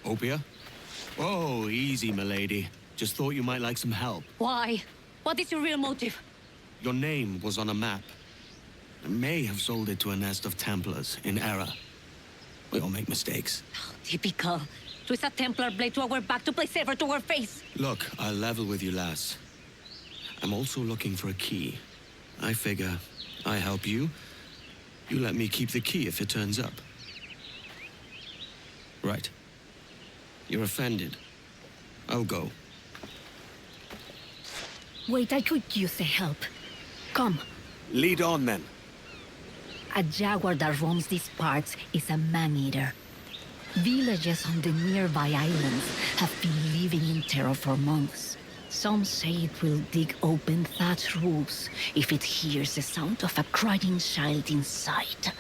Opia? Oh, easy, milady. Just thought you might like some help. Why? What is your real motive? Your name was on a map. I may have sold it to a nest of Templars in error. We all make mistakes. Oh, typical. Twist a Templar blade to our back to play safer to our face. Look, I'll level with you, lass. I'm also looking for a key. I figure I help you. You let me keep the key if it turns up. Right. You're offended. I'll go. Wait, I could use the help. Come. Lead on, then. A jaguar that roams these parts is a man-eater. Villages on the nearby islands have been living in terror for months. Some say it will dig open Thatch roofs if it hears the sound of a crying child inside.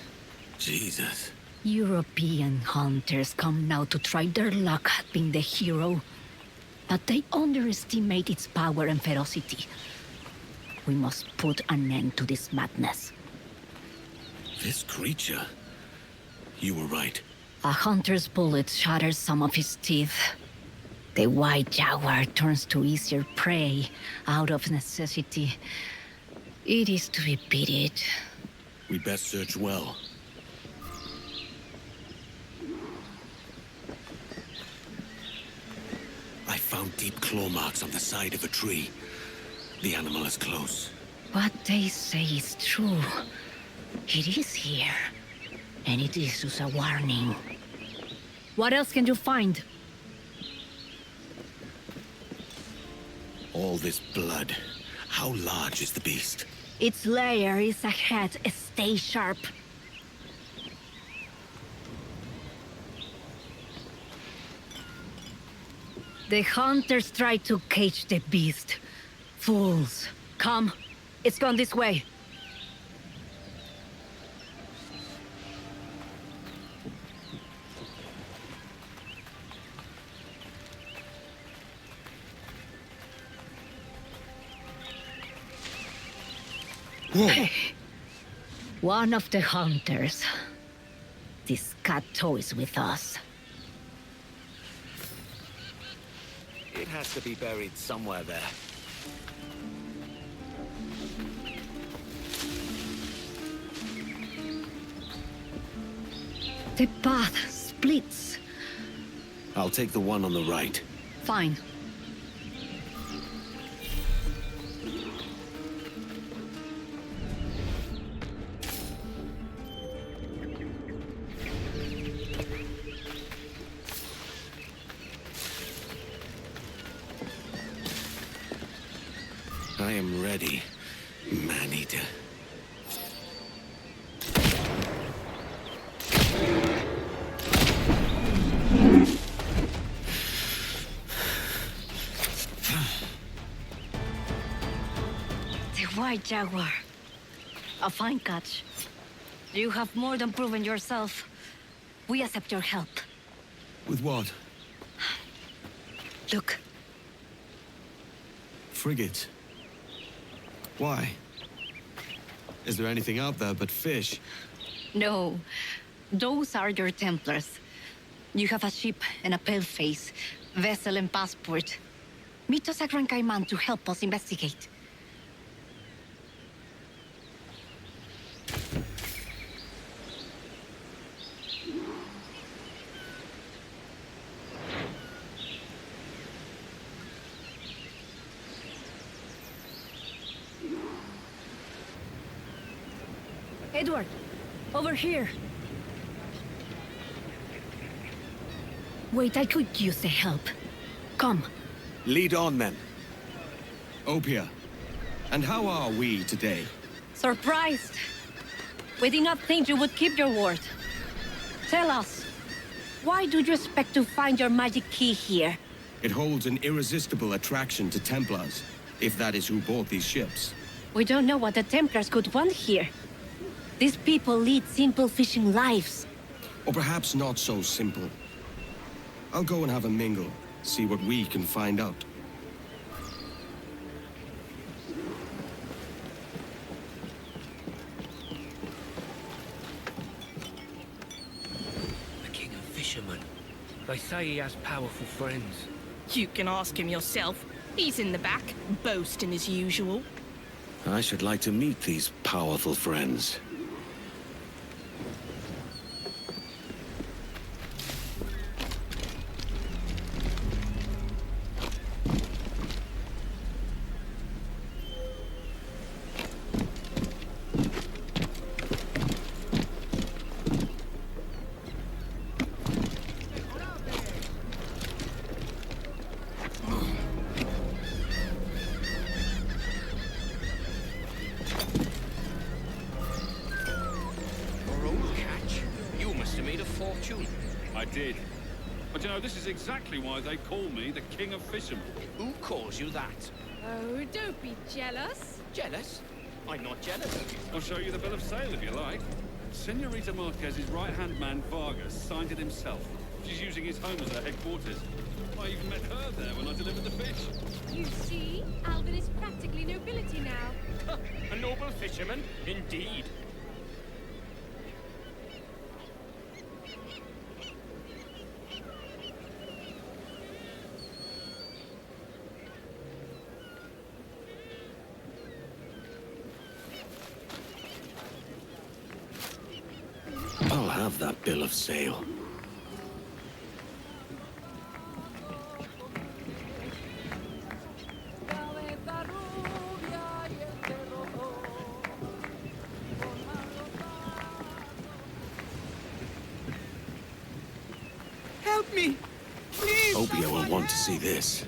Jesus. European hunters come now to try their luck at being the hero, but they underestimate its power and ferocity. We must put an end to this madness. This creature... You were right. A hunter's bullet shatters some of his teeth. The white jaguar turns to easier prey out of necessity. It is to be pitied. We best search well. I found deep claw marks on the side of a tree. The animal is close. What they say is true. It is here. And it is just a warning. What else can you find? All this blood. How large is the beast? Its lair is ahead. Stay sharp. The hunters tried to cage the beast. Fools. Come. It's gone this way. Whoa. One of the hunters. This cat toys with us. It has to be buried somewhere there. The path splits. I'll take the one on the right. Fine. I am ready, man-eater. The white jaguar. A fine catch. You have more than proven yourself. We accept your help. With what? Look. Frigates. Why? Is there anything out there but fish? No. Those are your Templars. You have a ship and a paleface, vessel and passport. Meet us at Gran Cayman to help us investigate. Edward, over here. Wait, I could use the help. Come. Lead on, then. Opia. And how are we today? Surprised. We did not think you would keep your word. Tell us, why do you expect to find your magic key here? It holds an irresistible attraction to Templars, if that is who bought these ships. We don't know what the Templars could want here. These people lead simple fishing lives. Or perhaps not so simple. I'll go and have a mingle, see what we can find out. The king of fishermen. They say he has powerful friends. You can ask him yourself. He's in the back, boasting as usual. I should like to meet these powerful friends. I did. But you know, this is exactly why they call me the King of Fishermen. Who calls you that? Oh, don't be jealous. Jealous? I'm not jealous of you. I'll show you the bill of sale if you like. Senorita Marquez's right-hand man, Vargas, signed it himself. She's using his home as her headquarters. I even met her there when I delivered the fish. You see, Alvin is practically nobility now. A noble fisherman? Indeed. I'll have that bill of sale. Help me! Please! Obia will want to see this.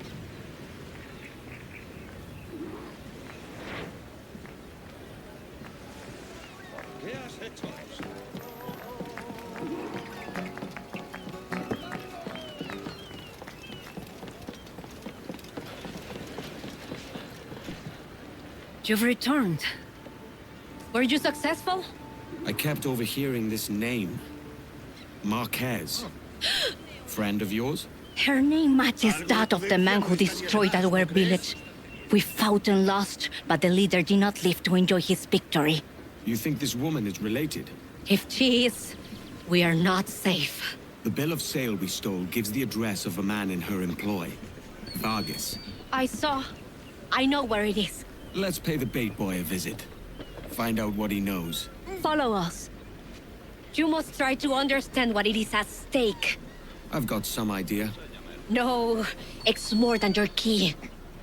You've returned. Were you successful? I kept overhearing this name. Marquez. Friend of yours? Her name matches that of the man who destroyed our village. We fought and lost, but the leader did not live to enjoy his victory. You think this woman is related? If she is, we are not safe. The bill of sale we stole gives the address of a man in her employ. Vargas. I saw. I know where it is. Let's pay the bait boy a visit. Find out what he knows. Follow us. You must try to understand what it is at stake. I've got some idea. No, it's more than your key.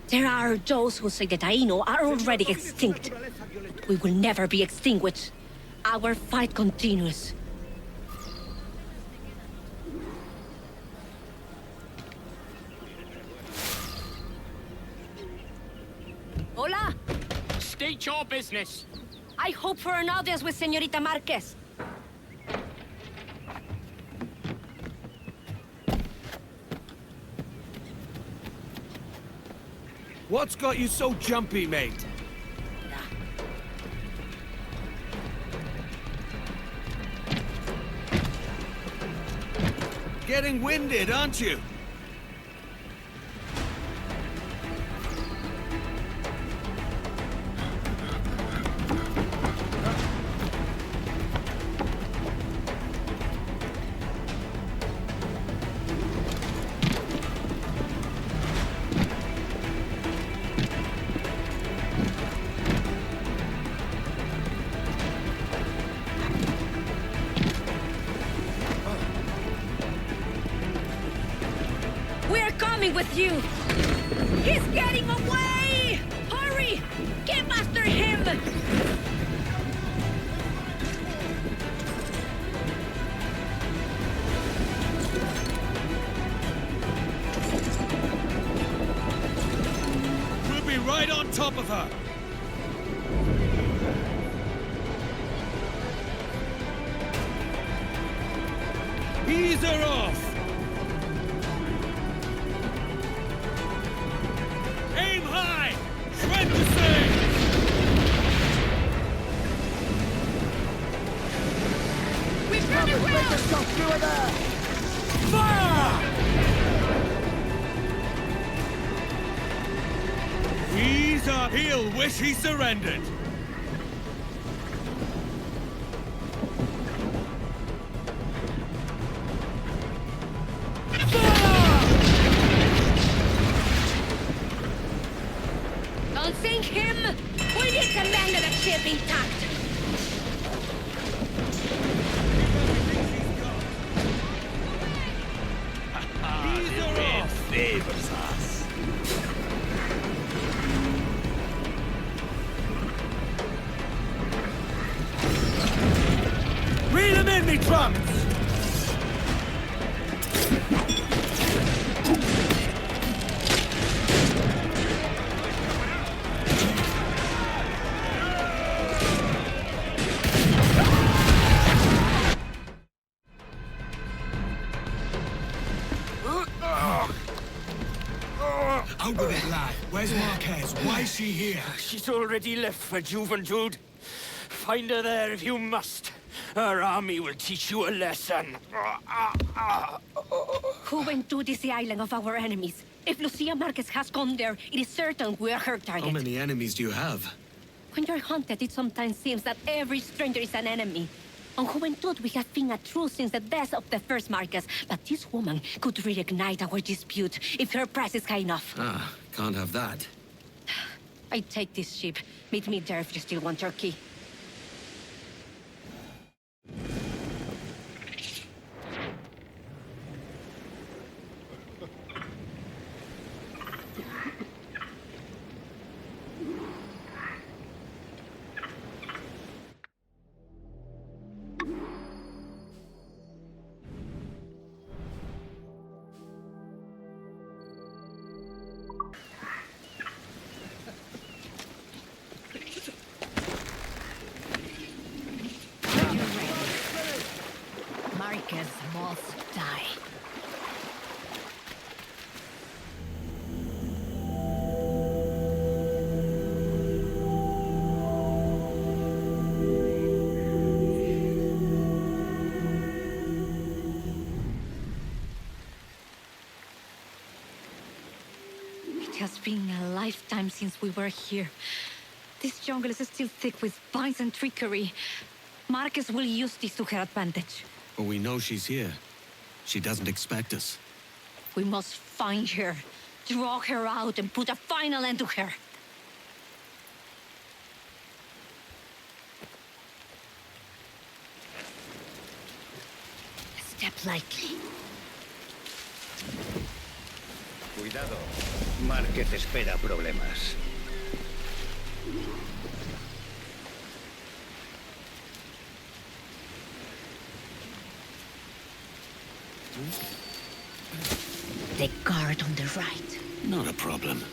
There are those who say the Taino are already extinct. We will never be extinguished. Our fight continues. Hola! State your business. I hope for an audience with Señorita Marquez. What's got you so jumpy, mate? Getting winded, aren't you? We're coming with you! He's getting away! Hurry! Get after him! We'll be right on top of her! Ease her off! Aim high! Shred the sail! We've done it well! Fire! Ease up! He'll wish he surrendered! Don't sink him! We need to man the ship intact! Favors us. Reel him in, me trunks! Out with it, lad. Where's Marquez? Why is she here? She's already left for Juventude. Find her there if you must. Her army will teach you a lesson. Juventude is the island of our enemies. If Lucia Marquez has gone there, it is certain we're her How target. many enemies do you have? When you're hunted, it sometimes seems that every stranger is an enemy. On Juventud, we have been at truce since the death of the first Marquez, but this woman could reignite our dispute if her price is high enough. Ah, can't have that. I take this ship. Meet me there if you still want your key. Marquez must die. It has been a lifetime since we were here. This jungle is still thick with vines and trickery. Marquez will use this to her advantage. But we know she's here. She doesn't expect us. We must find her, draw her out, and put a final end to her. Step lightly. Cuidado. Márquez espera problemas. The guard on the right. Not a problem.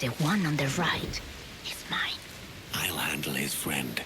The one on the right is mine. I'll handle his friend.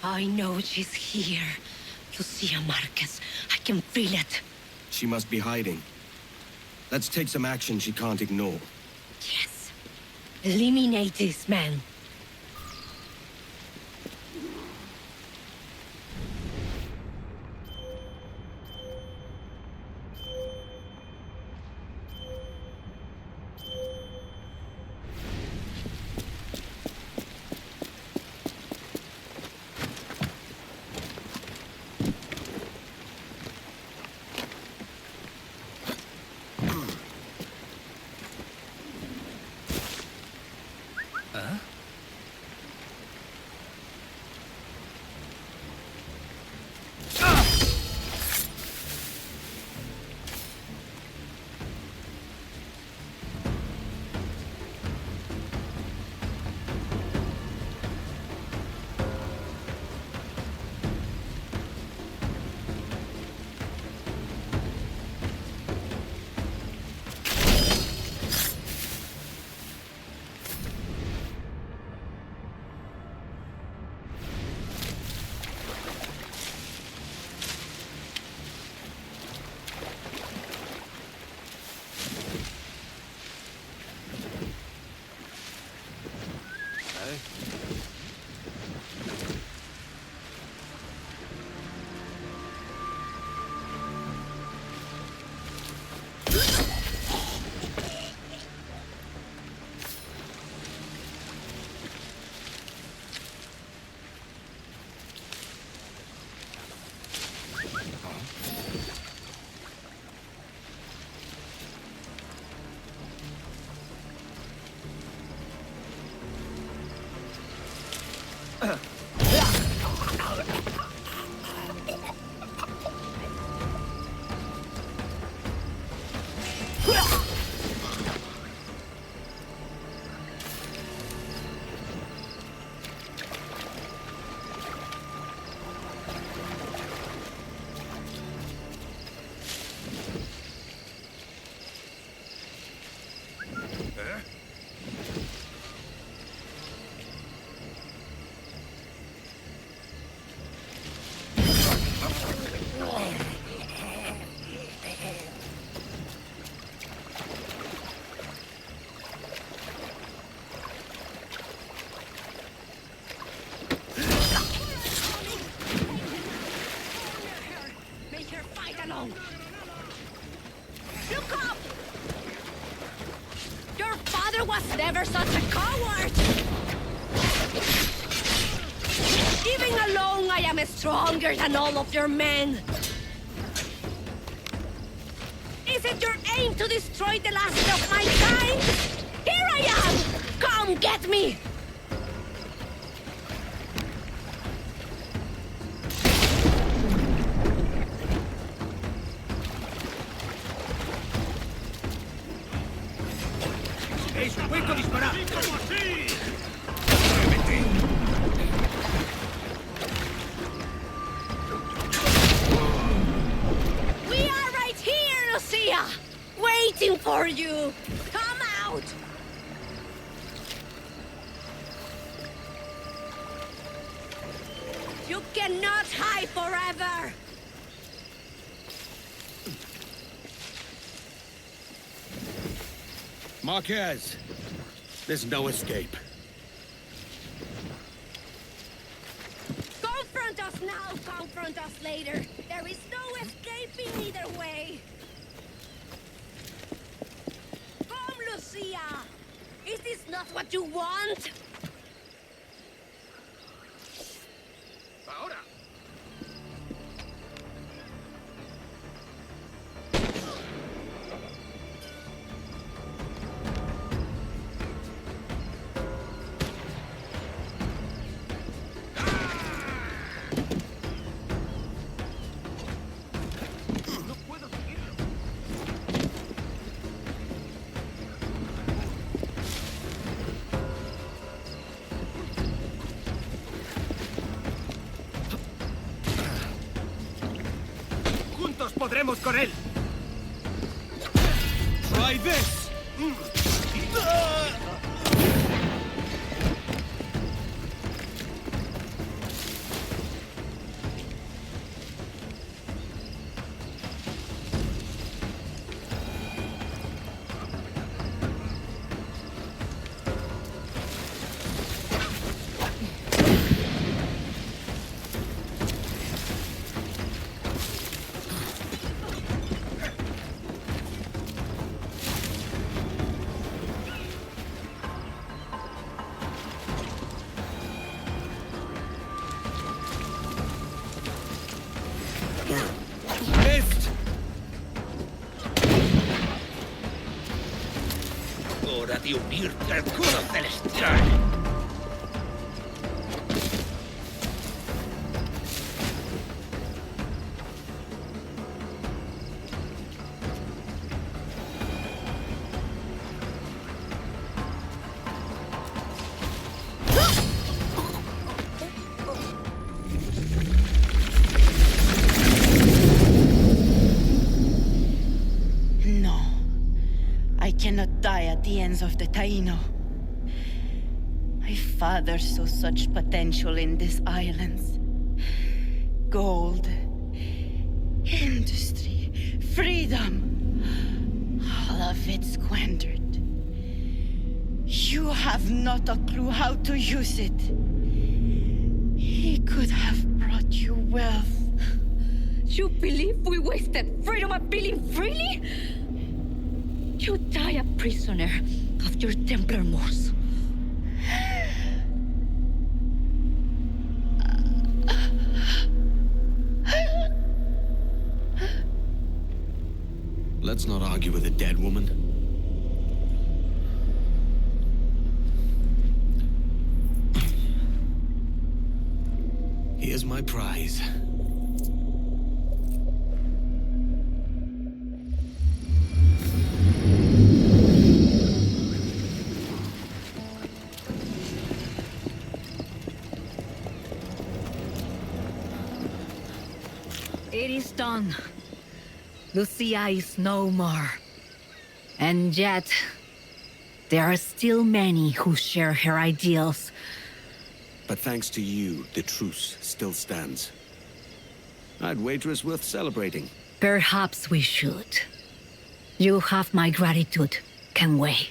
I know she's here. Lucia Marquez. I can feel it. She must be hiding. Let's take some action she can't ignore. Yes. Eliminate this man. Look up! Your father was never such a coward! Even alone, I am stronger than all of your men! Is it your aim to destroy the last of my kind? Here I am! Come get me! ¡Puedo disparar! We are right here, Lucia! Waiting for you! Come out! You cannot hide forever! Marquez, there's no escape. Confront us now, confront us later. There is no escaping either way. Come, Lucia! Is this not what you want? ¡Ahora! ¡Podremos con él! Try this! ¡Hora de unirte al coro celestial! At the ends of the Taino. My father saw such potential in these islands. Gold, industry, freedom. All of it squandered. You have not a clue how to use it. He could have brought you wealth. You believe we wasted freedom appealing freely? You die a prisoner of your Templar Moors. Let's not argue with a dead woman. Here's my prize. It is done. Lucia is no more. And yet, there are still many who share her ideals. But thanks to you, the truce still stands. I'd wager it's worth celebrating. Perhaps we should. You have my gratitude, Kenway.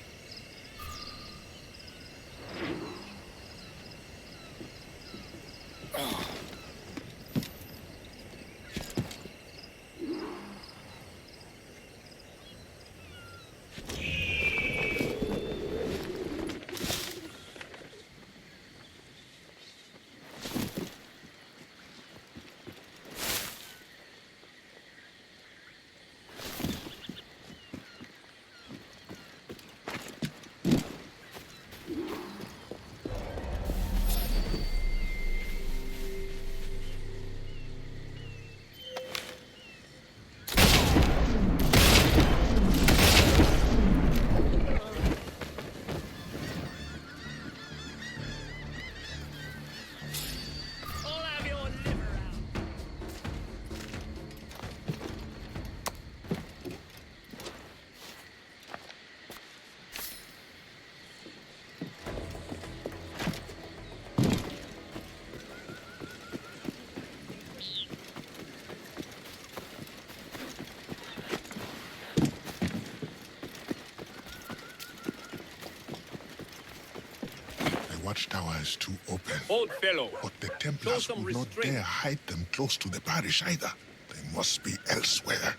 Watchtower is too open. Old fellow. But the Templars would not dare hide them close to the parish either. They must be elsewhere.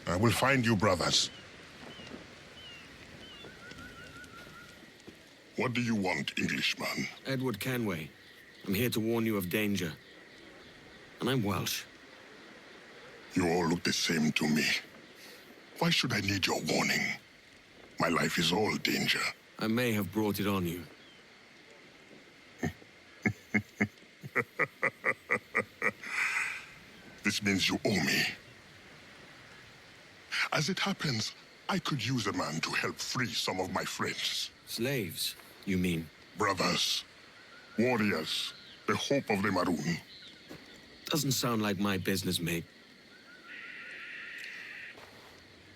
I will find you, brothers. What do you want, Englishman? Edward Kenway. I'm here to warn you of danger. And I'm Welsh. You all look the same to me. Why should I need your warning? My life is all danger. I may have brought it on you. This means you owe me. As it happens, I could use a man to help free some of my friends. Slaves, you mean? Brothers, warriors, the hope of the Maroon. Doesn't sound like my business, mate.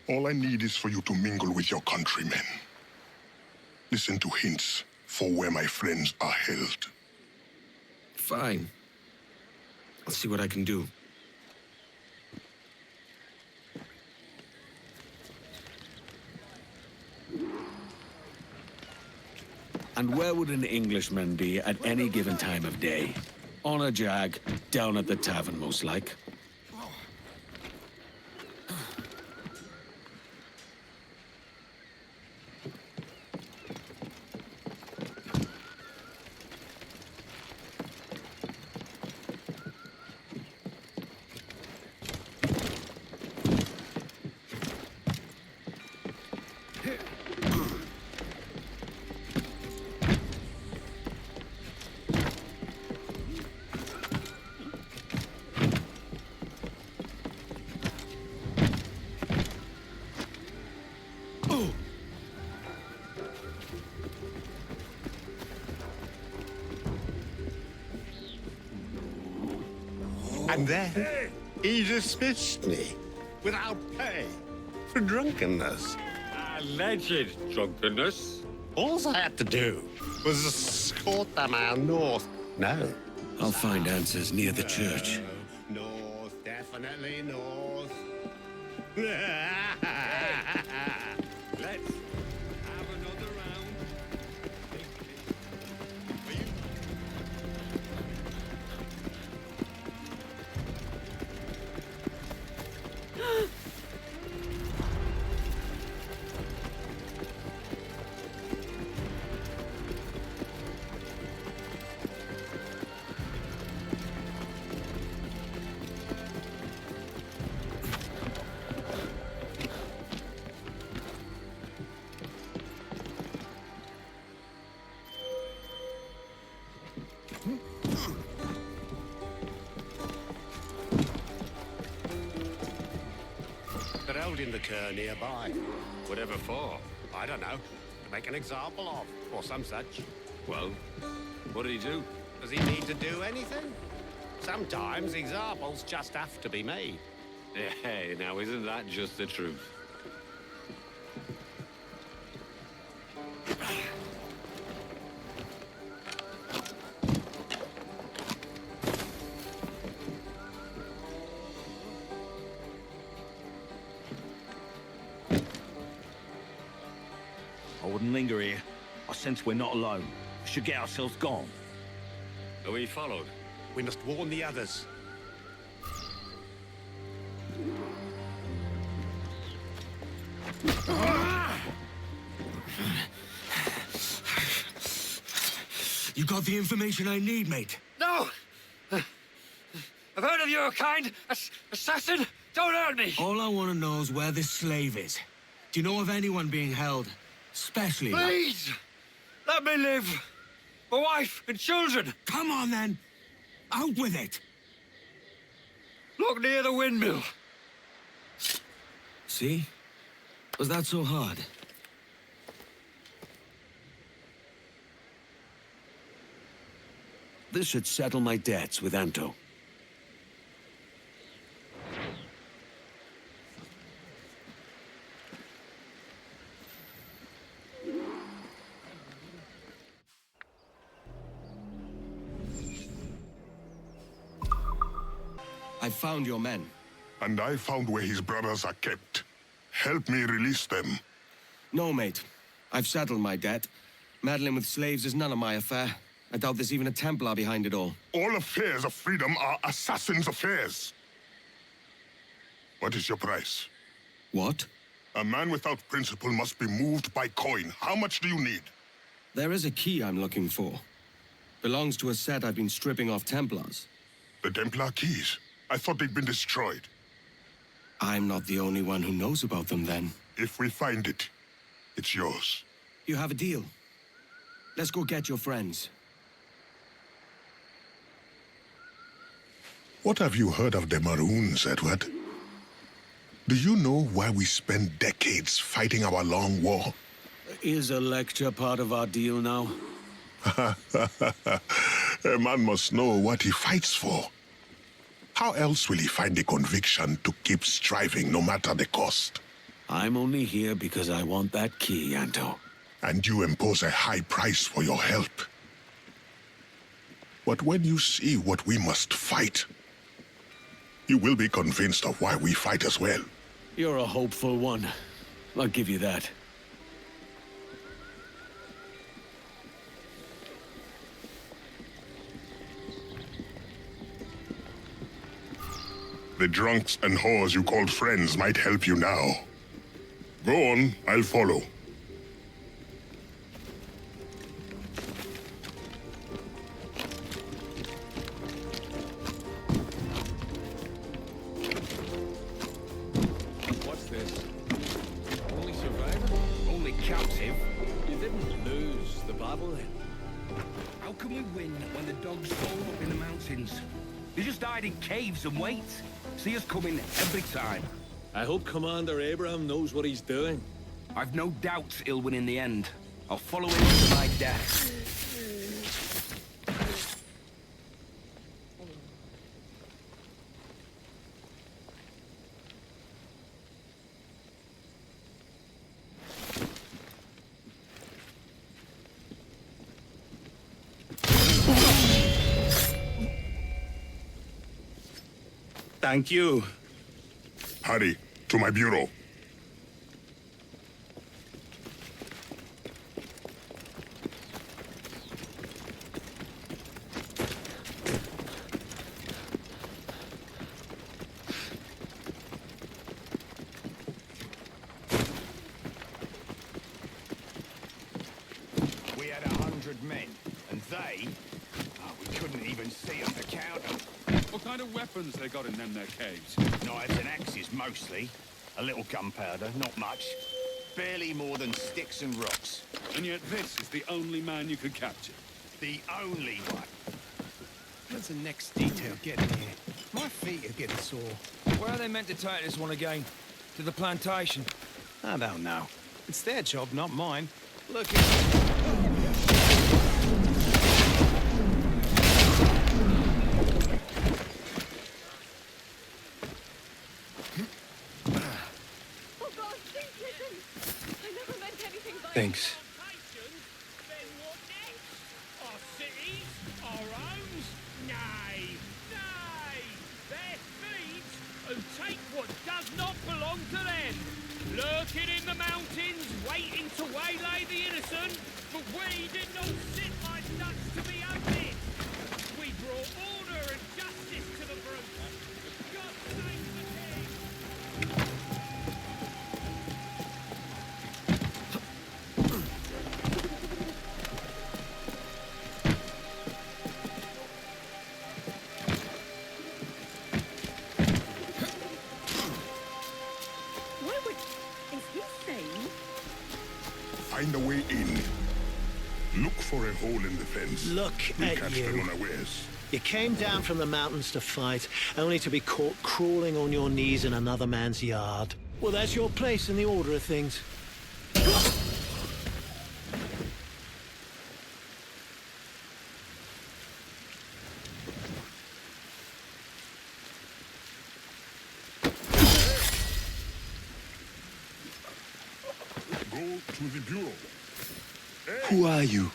All I need is for you to mingle with your countrymen. Listen to hints for where my friends are held. Fine. I'll see what I can do. And where would an Englishman be at any given time of day? On a jag, down at the tavern, most like. And then he dismissed me without pay for drunkenness. Alleged drunkenness. All I had to do was escort the man north. No. I'll find answers near the church. North, definitely north. Let's have another round. held in the Cur nearby. Whatever for? I don't know. To make an example of, or some such. Well, what did he do? Does he need to do anything? Sometimes examples just have to be made. Hey, now isn't that just the truth? I wouldn't linger here. I sense we're not alone. We should get ourselves gone. Are we followed? We must warn the others. You got the information I need, mate? No! I've heard of your kind. Assassin! Don't hurt me! All I want to know is where this slave is. Do you know of anyone being held? Especially... Please! Let me live! My wife and children! Come on, then! Out with it! Look near the windmill. See? Was that so hard? This should settle my debts with Anto. I found your men. And I found where his brothers are kept. Help me release them. No, mate. I've settled my debt. Meddling with slaves is none of my affair. I doubt there's even a Templar behind it all. All affairs of freedom are assassins' affairs. What is your price? What? A man without principle must be moved by coin. How much do you need? There is a key I'm looking for. Belongs to a set I've been stripping off Templars. The Templar keys? I thought they'd been destroyed. I'm not the only one who knows about them, then. If we find it, it's yours. You have a deal. Let's go get your friends. What have you heard of the Maroons, Edward? Do you know why we spend decades fighting our long war? Is a lecture part of our deal now? A man must know what he fights for. How else will he find the conviction to keep striving no matter the cost? I'm only here because I want that key, Anto. And you impose a high price for your help. But when you see what we must fight, you will be convinced of why we fight as well. You're a hopeful one. I'll give you that. The drunks and whores you called friends might help you now. Go on, I'll follow. What's this? Only survivor? Only captive. You didn't lose the battle then? How can we win when the dogs hole up in the mountains? They just hide in caves and wait. See us coming every time. I hope Commander Abraham knows what he's doing. I've no doubts he'll win in the end. I'll follow him to my death. Thank you. Hurry, to my bureau. We had 100 men, and they... Oh, we couldn't even see them to count them. What kind of weapons they got in them their caves? Knives and axes, mostly. A little gunpowder, not much. Barely more than sticks and rocks. And yet this is the only man you could capture. The only one. When's the next detail getting here? My feet are getting sore. Where are they meant to take this one again? to the plantation? I don't know. It's their job, not mine. Look. Thanks. Our cities, our homes? Nay, nay! They're thieves who take what does not belong to them. Lurking in the mountains, waiting to waylay the innocent, but we did not sit like ducks to be undid. We brought order and justice to the brute. God save the king! Find a way in. Look for a hole in the fence. Look We at catch you. them unawares. You came down from the mountains to fight, only to be caught crawling on your knees in another man's yard. Well, that's your place in the order of things. Go to the bureau. Who are you?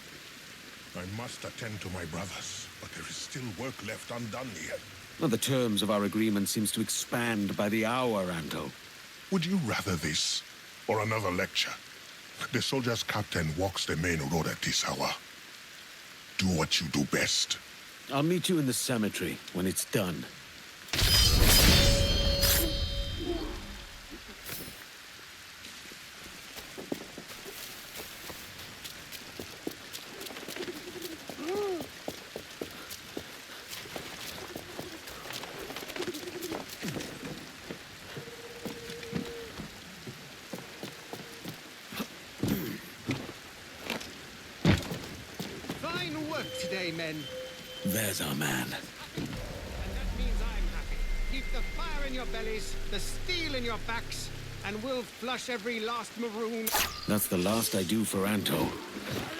I must attend to my brothers, but there is still work left undone here. Well, the terms of our agreement seems to expand by the hour, Anto. Would you rather this, or another lecture? The soldier's captain walks the main road at this hour. Do what you do best. I'll meet you in the cemetery when it's done. Fine work today, men. There's our man. And that means I'm happy. Keep the fire in your bellies, the steel in your backs, and we'll flush every last maroon. That's the last I do for Anto.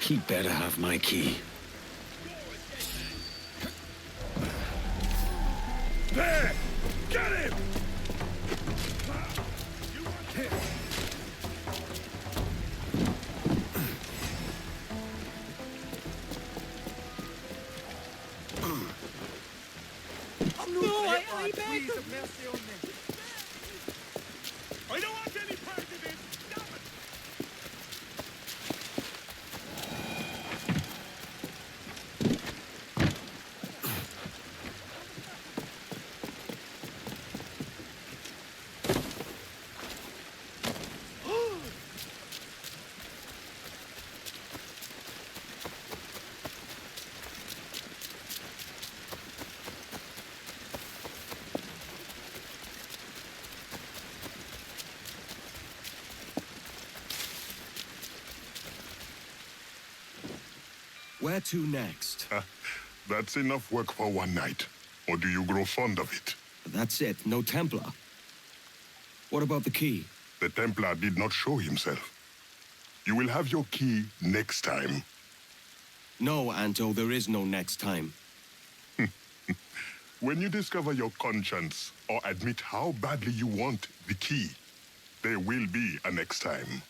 He better have my key. There! Get him! I beg of mercy on me. I don't want any part of this! Damn it! Where to next? That's enough work for one night. Or do you grow fond of it? That's it. No Templar. What about the key? The Templar did not show himself. You will have your key next time. No, Anto, there is no next time. When you discover your conscience, or admit how badly you want the key, there will be a next time.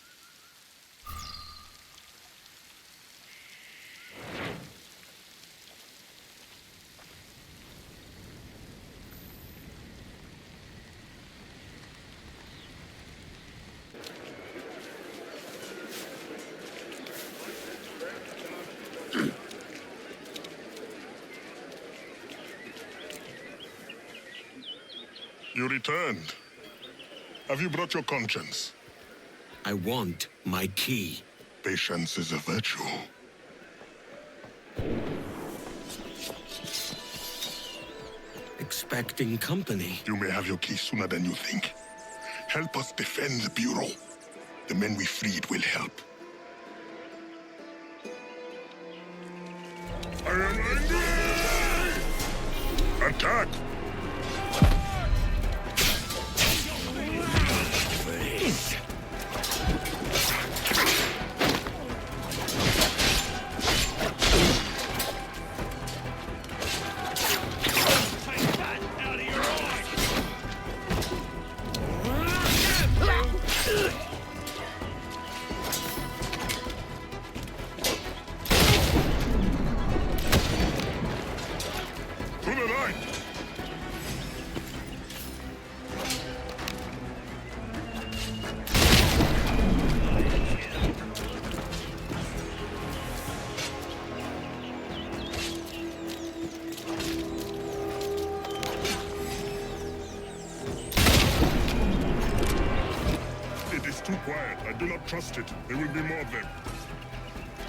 You returned. Have you brought your conscience? I want my key. Patience is a virtue. Expecting company. You may have your key sooner than you think. Help us defend the Bureau. The men we freed will help. I am angry! Attack! too quiet. I do not trust it. There will be more of them.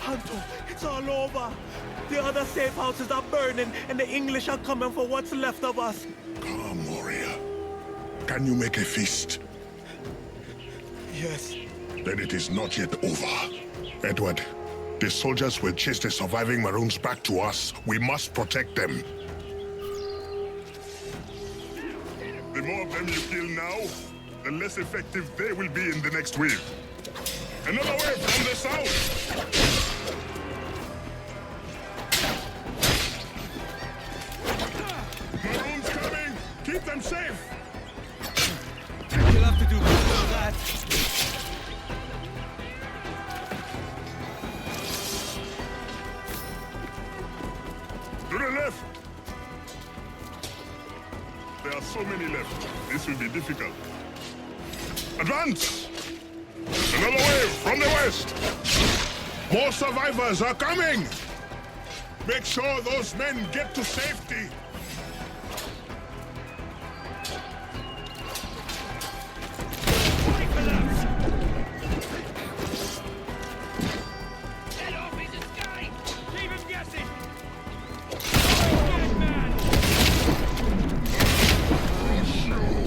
Hunter, it's all over. The other safe houses are burning, and the English are coming for what's left of us. Calm, warrior. Can you make a feast? Yes. Then it is not yet over. Edward, the soldiers will chase the surviving Maroons back to us. We must protect them. The more of them you kill now, the less effective they will be in the next wave. Another wave from the south! Maroons coming! Keep them safe! You'll have to do better than that. To the left! There are so many left. This will be difficult. Advance! Another wave from the west! More survivors are coming! Make sure those men get to safety!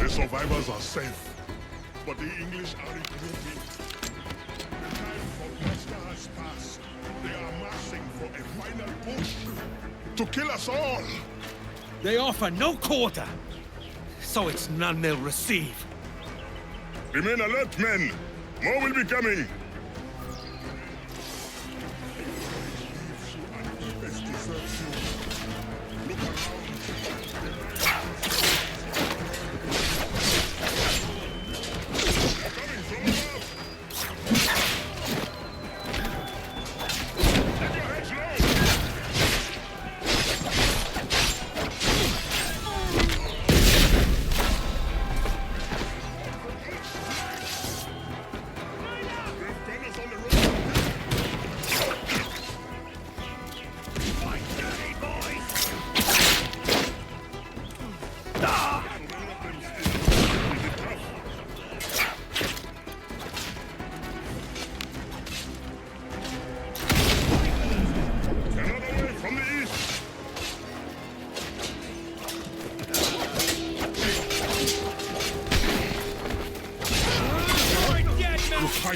Survivors are safe, but the English are regrouping. The time for pesta has passed. They are massing for a final push to kill us all. They offer no quarter, so it's none they'll receive. Remain alert, men. More will be coming.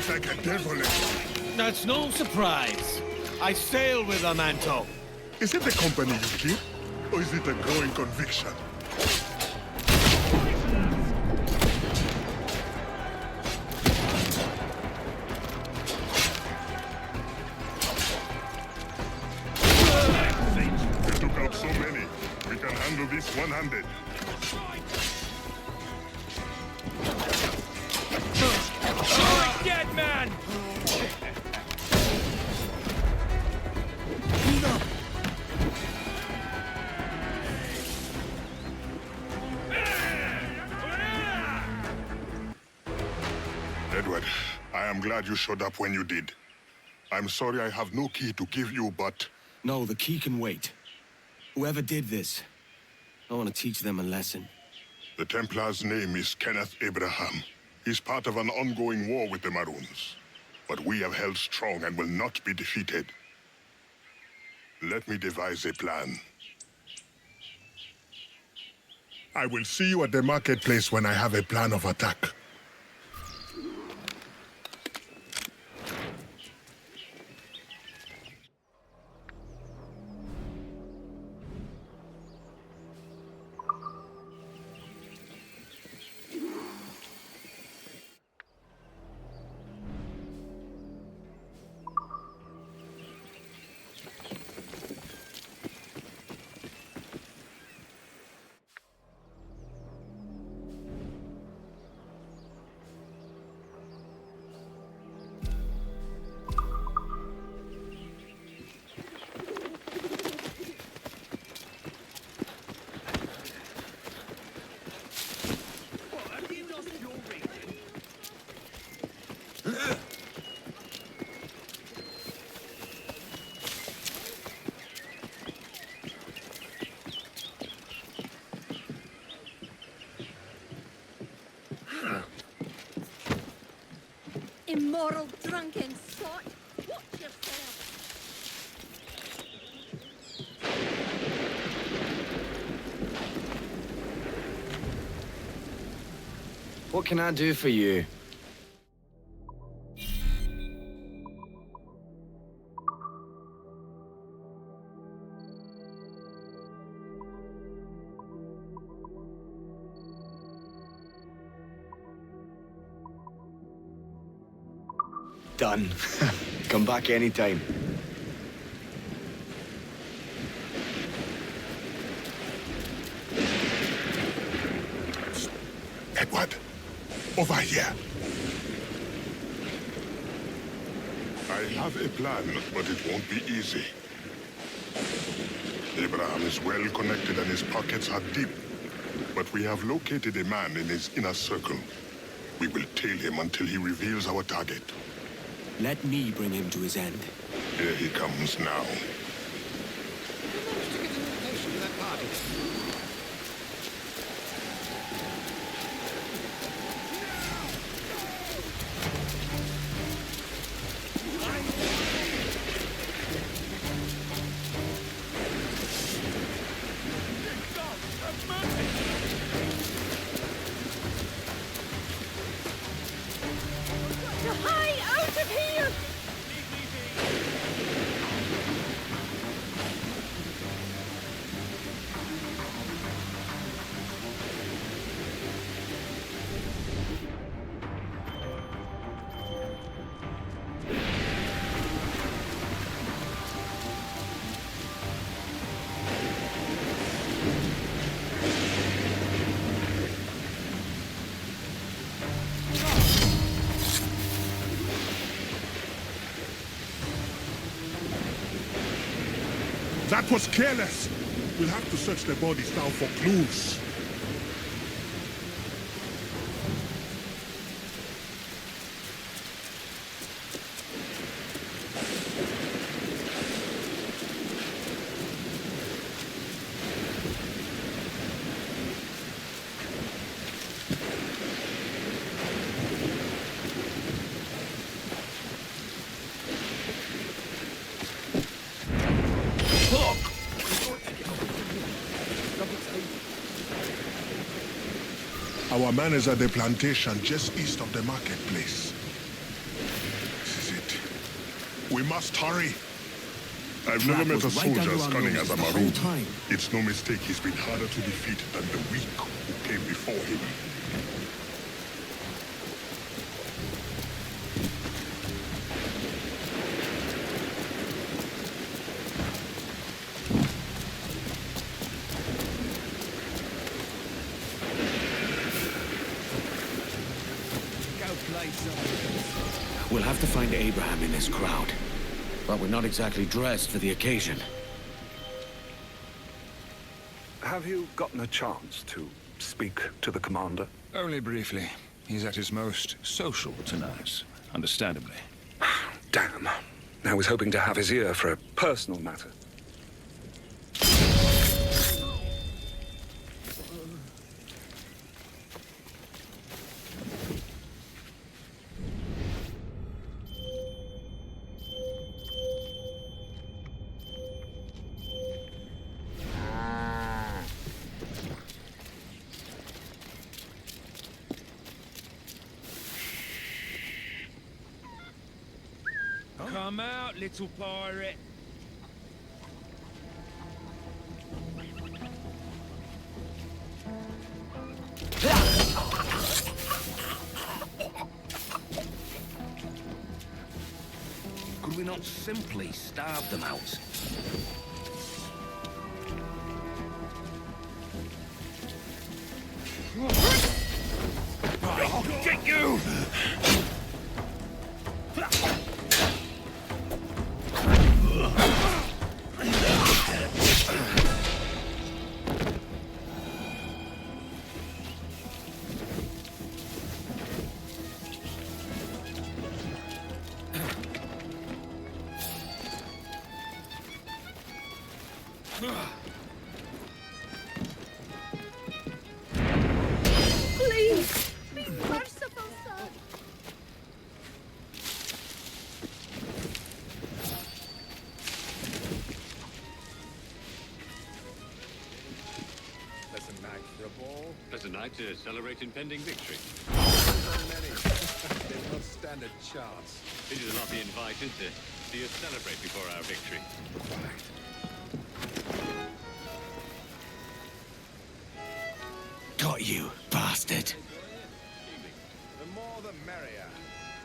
Like a devil. That's no surprise. I sail with a mantle. Is it the company you keep, or is it a growing conviction? We took out so many. We can handle this one-handed. Dead man! Edward, I am glad you showed up when you did. I'm sorry I have no key to give you, but... No, the key can wait. Whoever did this, I want to teach them a lesson. The Templar's name is Kenneth Abraham. He's part of an ongoing war with the Maroons. But we have held strong and will not be defeated. Let me devise a plan. I will see you at the marketplace when I have a plan of attack. immoral, drunken sot! Watch yourself! What can I do for you? Done. Come back anytime. Edward, over here. I have a plan, but it won't be easy. Abraham is well connected and his pockets are deep. But we have located a man in his inner circle. We will tail him until he reveals our target. Let me bring him to his end. Here he comes now. That was careless. We'll have to search the bodies now for clues. Our man is at the plantation just east of the marketplace. This is it. We must hurry. I've never met a soldier as cunning as a Maroon. It's no mistake he's been harder to defeat than the weak who came before him. We'll have to find Abraham in this crowd. But we're not exactly dressed for the occasion. Have you gotten a chance to speak to the commander? Only briefly. He's at his most social tonight, understandably. Damn. I was hoping to have his ear for a personal matter. Come out, little pirate. Could we not simply starve them out? I'll get you! Please, be merciful, sir. like to celebrate impending victory? They won't stand a chance. It is not be invited to see us celebrate before our victory. Got you, bastard. The more the merrier.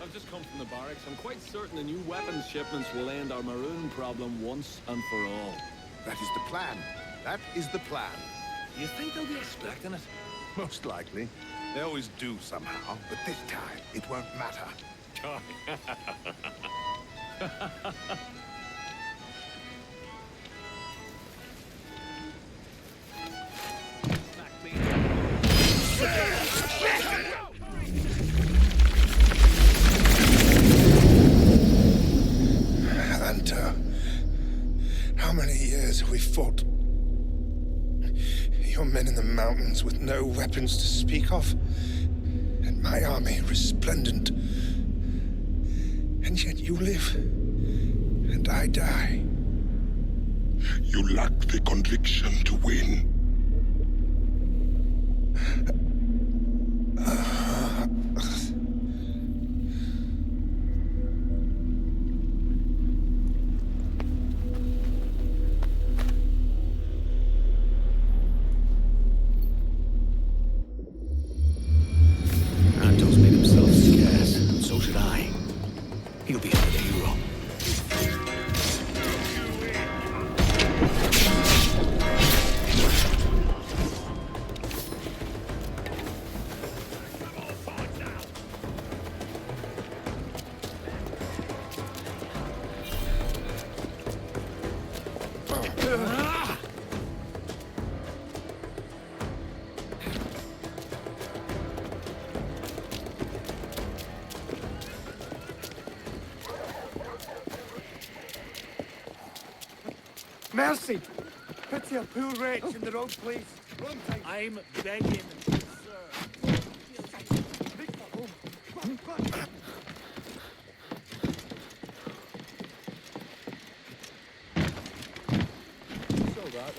I've just come from the barracks. I'm quite certain the new weapons shipments will end our maroon problem once and for all. That is the plan. That is the plan. You think they'll be expecting it? Most likely. They always do somehow, but this time it won't matter. Hunter, how many years have we fought? Your men in the mountains with no weapons to speak of, and my army resplendent. And yet you live, and I die. You lack the conviction to win. Anto's made himself scarce, and so should I. He'll be another hero. Mercy! Put your poor wretch in the road, please. I'm begging, sir. So that,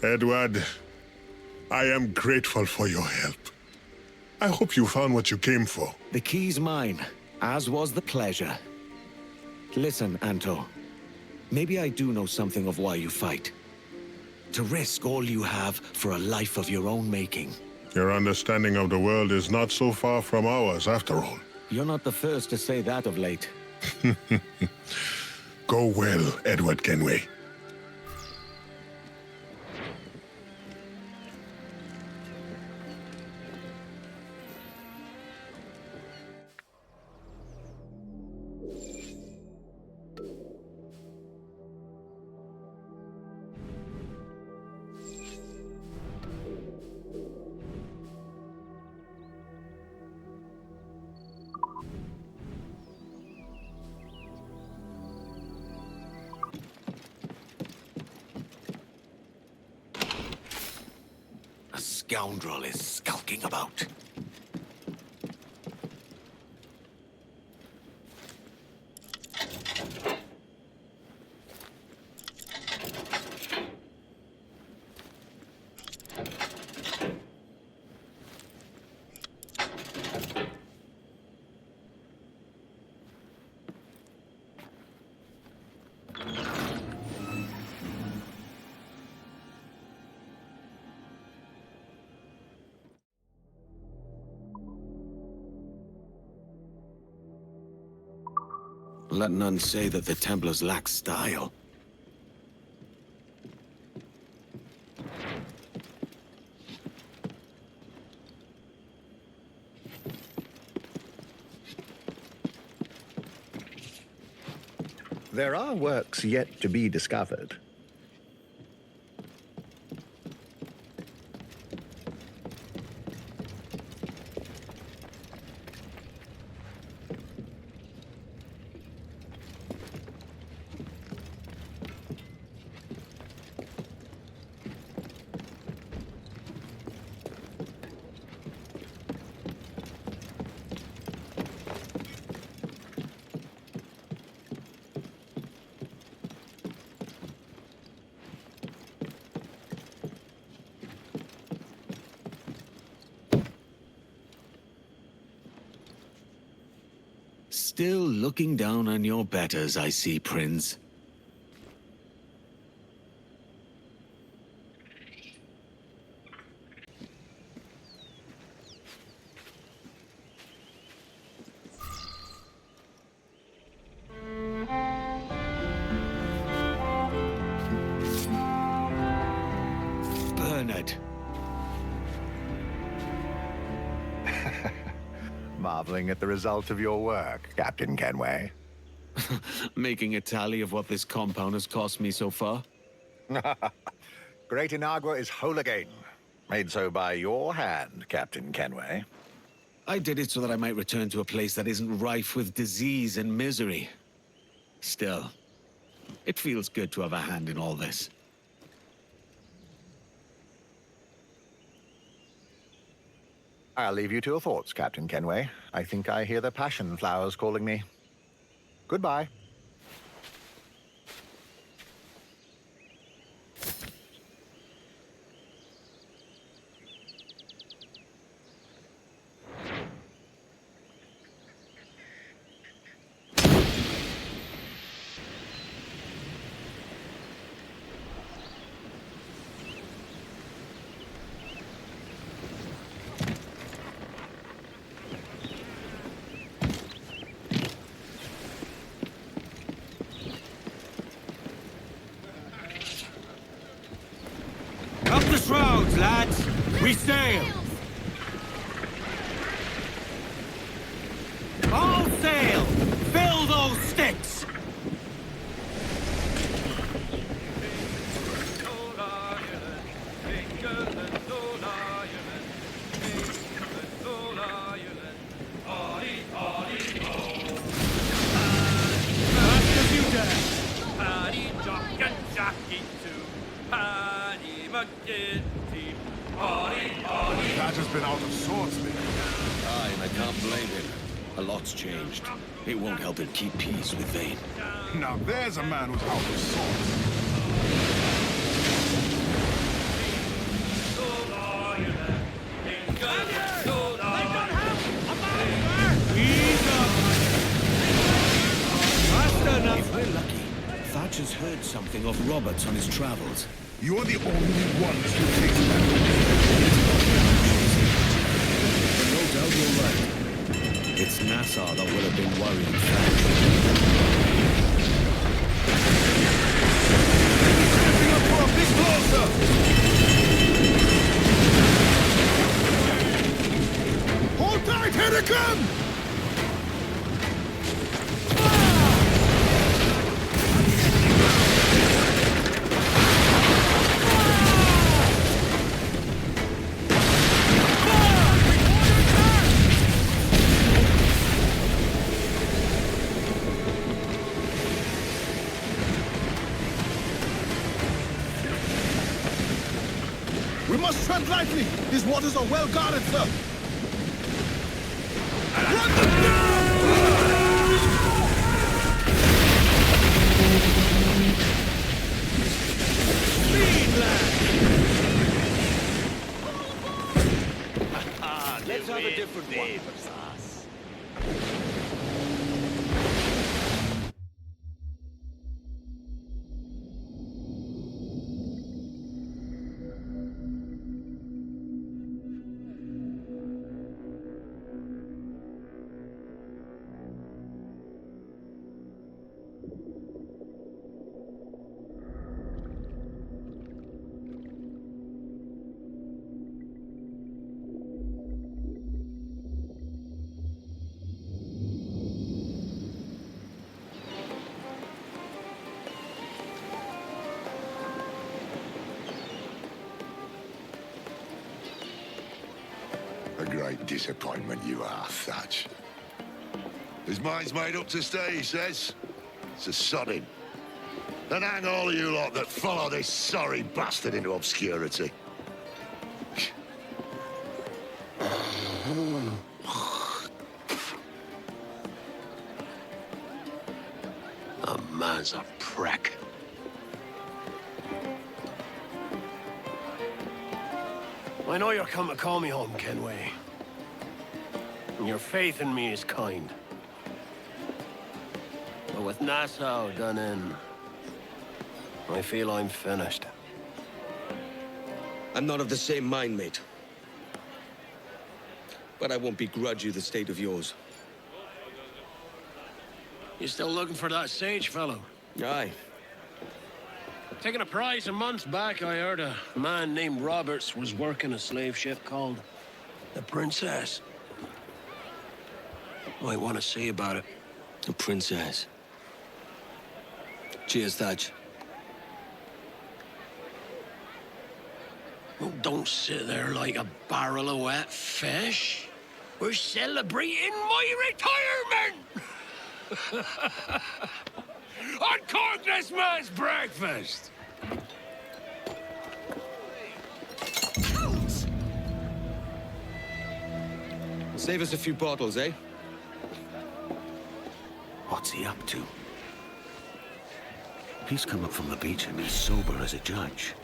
Edward, I am grateful for your help. I hope you found what you came for. The key's mine, as was the pleasure. Listen, Anto. Maybe I do know something of why you fight. To risk all you have for a life of your own making. Your understanding of the world is not so far from ours, after all. You're not the first to say that of late. Go well, Edward Kenway. A scoundrel is skulking about. Let none say that the Templars lack style. There are works yet to be discovered. Still looking down on your betters, I see, Prince. Bernard. Marveling at the result of your work, Captain Kenway. Making a tally of what this compound has cost me so far? Great Inagua is whole again. Made so by your hand, Captain Kenway. I did it so that I might return to a place that isn't rife with disease and misery. Still, it feels good to have a hand in all this. I'll leave you to your thoughts, Captain Kenway. I think I hear the passion flowers calling me. Goodbye. Up the shrouds, lads! We sail! All sail! Fill those sticks! Thatch has been out of sorts lately. Aye, and I can't blame him. A lot's changed. It won't help him keep peace with Vane. Now there's a man who's out of sorts. If we're lucky, Thatch has heard something of Roberts on his travels. You're the only ones who take that. No doubt you're right. It's Nassau that would have been worrying Thatch. Stepping up for a bit closer! Hold tight, here they come! We must tread lightly. These waters are well guarded, sir. Run them down! Speed, lad! Let's have a different one. disappointment you are, Thatch. His mind's made up to stay, he says. So sod him. And hang all of you lot that follow this sorry bastard into obscurity. A man's a prick. I know you're come to call me home, Kenway. And your faith in me is kind. But with Nassau done in, I feel I'm finished. I'm not of the same mind, mate. But I won't begrudge you the state of yours. You still looking for that sage fellow? Aye. Taking a prize a month back, I heard a man named Roberts was working a slave ship called the Princess. Might want to see about it. The Princess. Cheers, Thatch. Well, don't sit there like a barrel of wet fish. We're celebrating my retirement! Uncork this man's breakfast! Save us a few bottles, eh? What's he up to? He's come up from the beach and he's sober as a judge.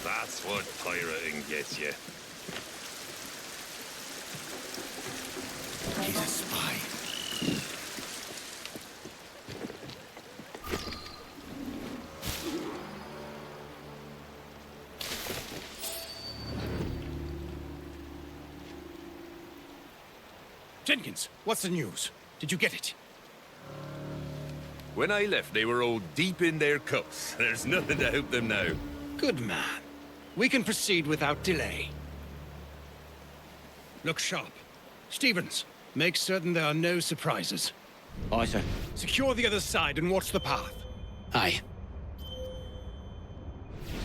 That's what pirating gets you. He's a spy. Jenkins, what's the news? Did you get it? When I left, they were all deep in their cups. There's nothing to help them now. Good man. We can proceed without delay. Look sharp. Stevens, make certain there are no surprises. Aye, sir. Secure the other side and watch the path. Aye.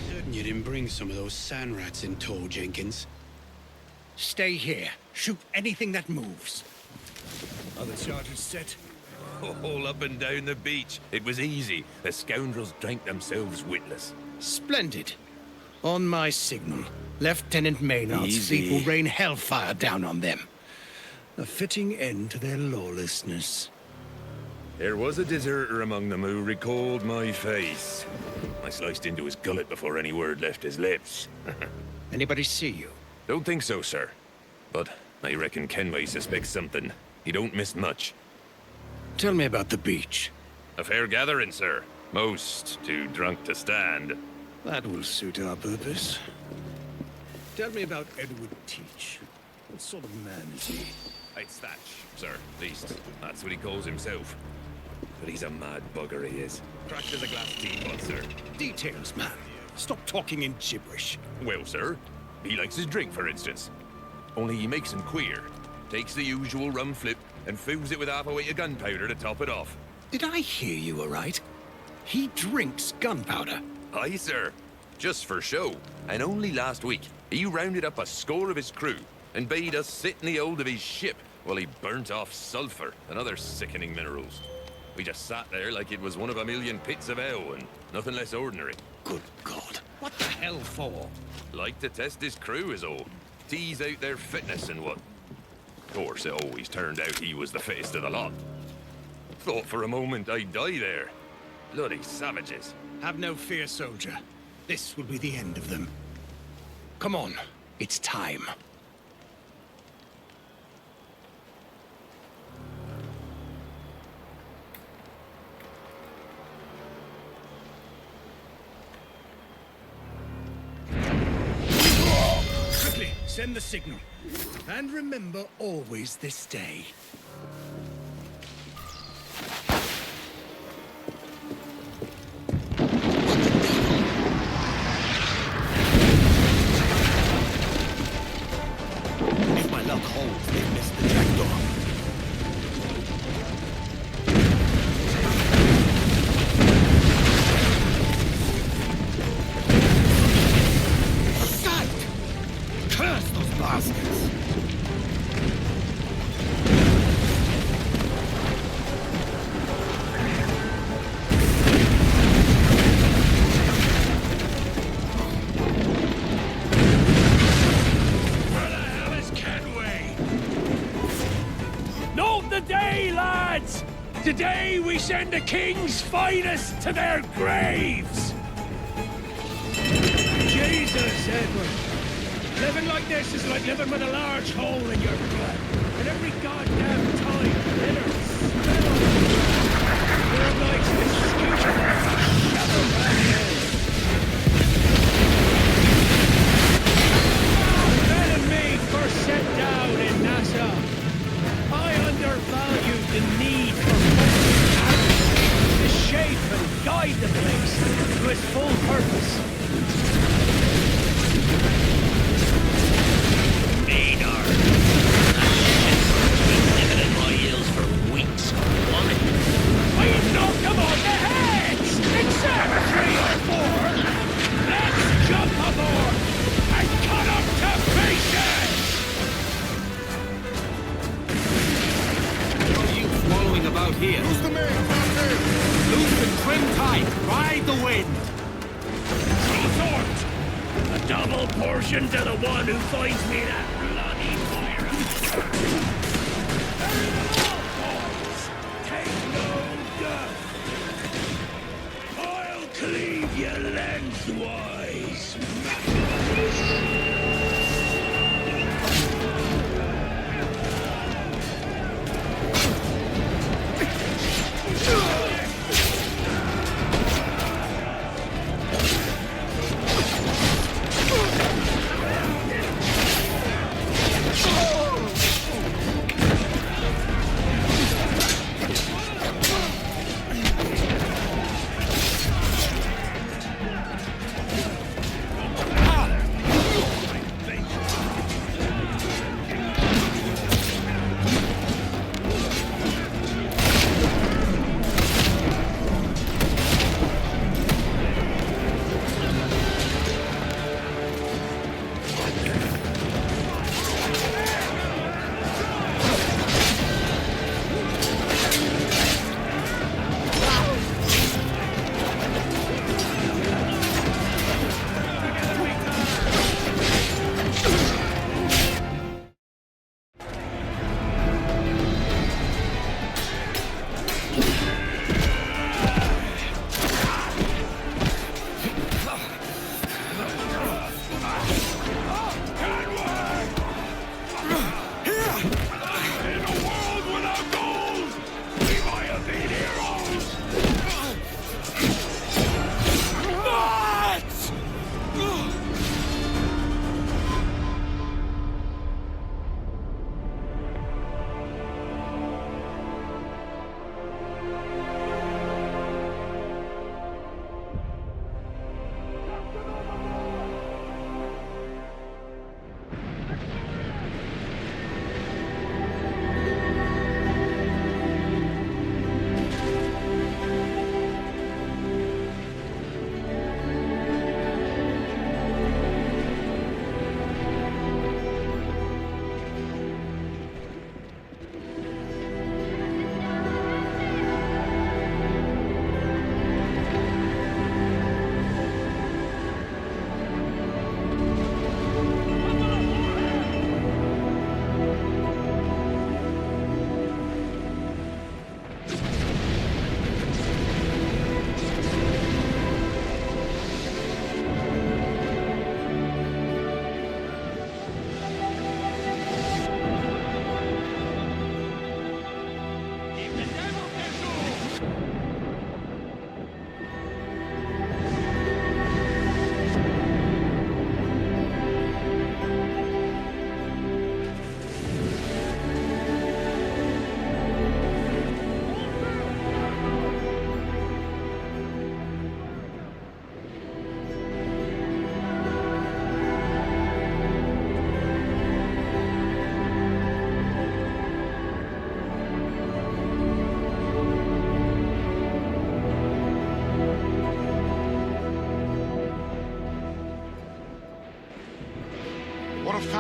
Certain you didn't bring some of those sand rats in tow, Jenkins. Stay here. Shoot anything that moves. Are the charges set? All up and down the beach. It was easy. The scoundrels drank themselves witless. Splendid. On my signal, Lieutenant Maynard's fleet will rain hellfire down on them. A fitting end to their lawlessness. There was a deserter among them who recalled my face. I sliced into his gullet before any word left his lips. Anybody see you? Don't think so, sir. But I reckon Kenway suspects something. He don't miss much. Tell me about the beach. A fair gathering, sir. Most too drunk to stand. That will suit our purpose. Tell me about Edward Teach. What sort of man is he? It's Thatch, sir. At least, that's what he calls himself. But he's a mad bugger, he is. Cracked as a glass teapot, sir. Details, man. Stop talking in gibberish. Well, sir, he likes his drink, for instance. Only he makes him queer. Takes the usual rum flip and fills it with half a weight of gunpowder to top it off. Did I hear you all right? He drinks gunpowder. Aye, sir. Just for show. And only last week, he rounded up a score of his crew and bade us sit in the hold of his ship while he burnt off sulfur and other sickening minerals. We just sat there like it was one of a million pits of hell and nothing less ordinary. Good God. What the hell for? Like to test his crew is all. Tease out their fitness and what. Of course, it always turned out he was the fittest of the lot. Thought for a moment I'd die there. Bloody savages. Have no fear, soldier. This will be the end of them. Come on, it's time. Quickly, send the signal. And remember always this day. holes, they missed the trapdoor. Sight! Curse those bastards! Today we send the king's finest to their graves! Jesus, Edward. Living like this is like living with a large hole in your blood. And every goddamn time, bitter smell. Your life's this stupid shallow Ben and me first set down in Nassau. I undervalued the need for to shape and guide the place to its full purpose. Maynard, that shit's been living in my hills for weeks. Want it? I knocked them on the heads! Except 3 or 4! Let's jump aboard and cut up to pieces! Following about here. Who's the man? Loose and trim tight. Ride the wind. Retort! A double portion to the one who finds me that bloody fire. Boys, take no duff. I'll cleave you lengthwise.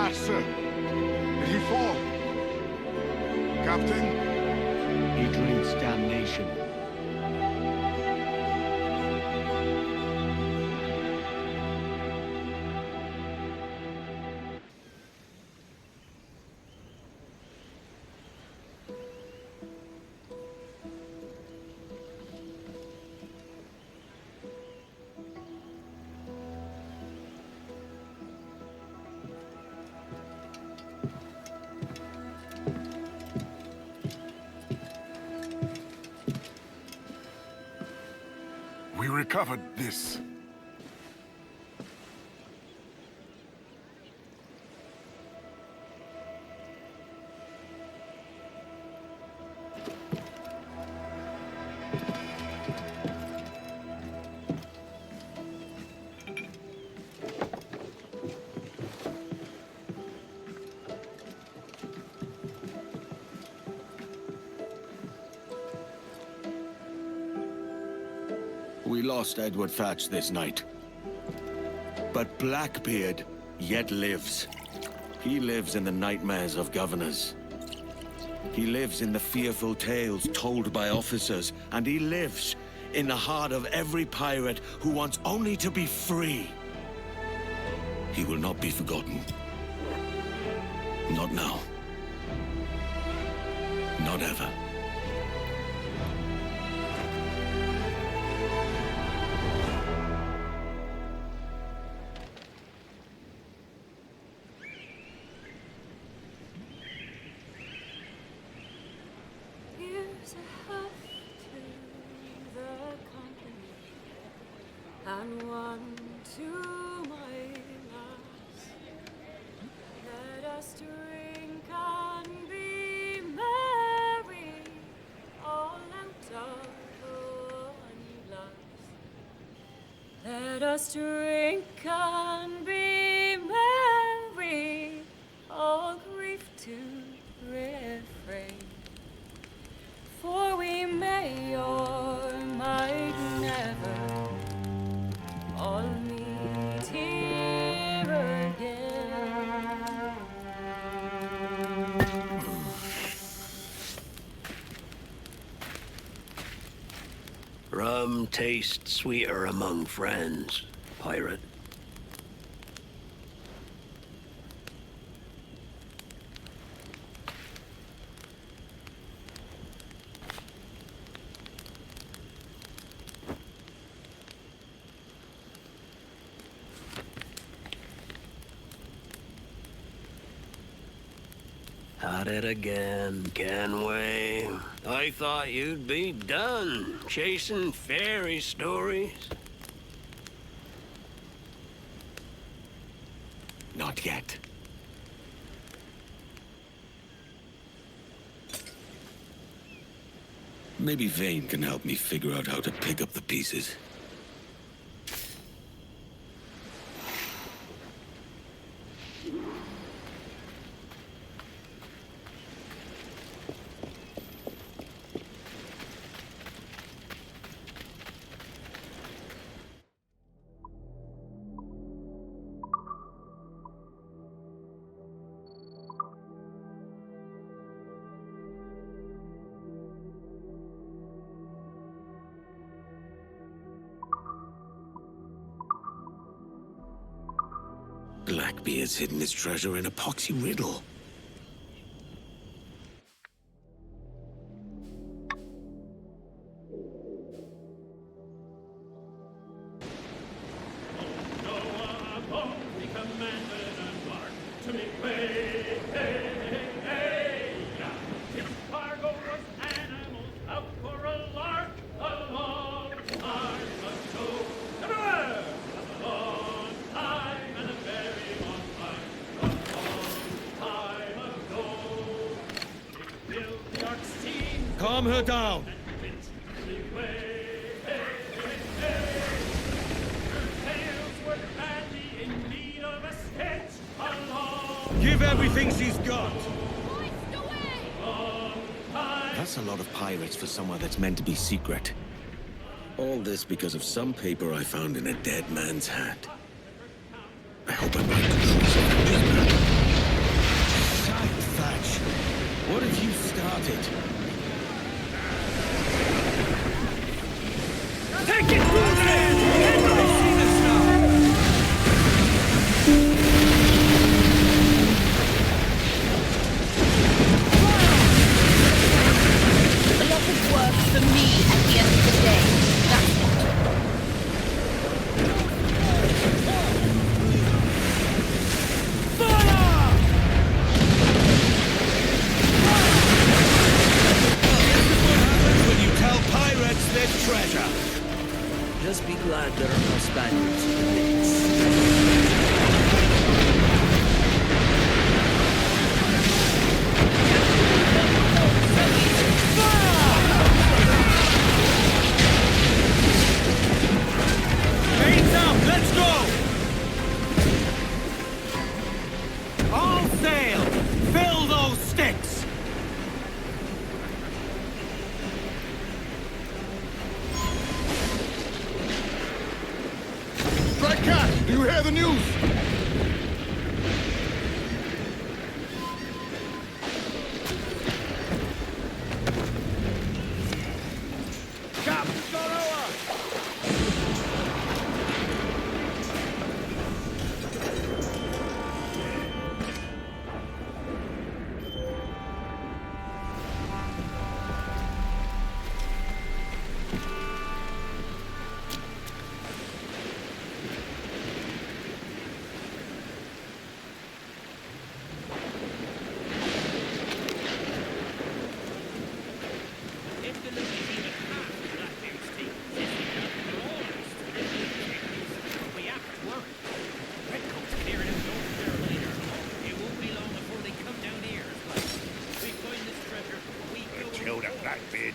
Thatch, sir. Did he fall? Captain? He drinks damnation. We recovered this. We lost Edward Thatch this night. But Blackbeard yet lives. He lives in the nightmares of governors. He lives in the fearful tales told by officers, and he lives in the heart of every pirate who wants only to be free. He will not be forgotten. Not now. Not ever. Here's a health to the company, and one to my loss. Let us drink and be merry, all out of one glass. Let us drink and be merry, all grief to refrain. For we may or might never all meet here again. Rum tastes sweeter among friends, pirate. At it again, Kenway. I thought you'd be done chasing fairy stories. Not yet. Maybe Vane can help me figure out how to pick up the pieces. Blackbeard's hidden his treasure in a poxy riddle. Calm her down. Give everything she's got. That's a lot of pirates for somewhere that's meant to be secret. All this because of some paper I found in a dead man's hat. I hope I'm right to trust this man. What have you started? Take it, Bullman! I've seen this now! A lot of work for me at the end of the day. That's what. This treasure. Just be glad there are no Spaniards in the mix. Chains out, let's go! All sail! Fill those sticks! Do you hear the news?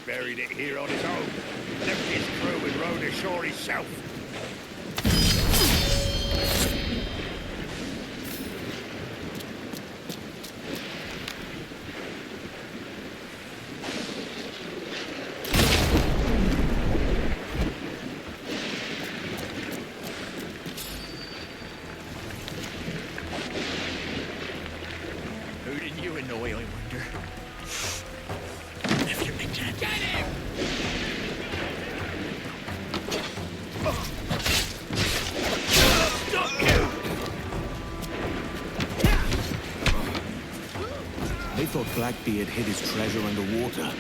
Buried it here on his own. Left his crew and rowed ashore himself. Who did you annoy, I wonder? Get him! They thought Blackbeard hid his treasure underwater.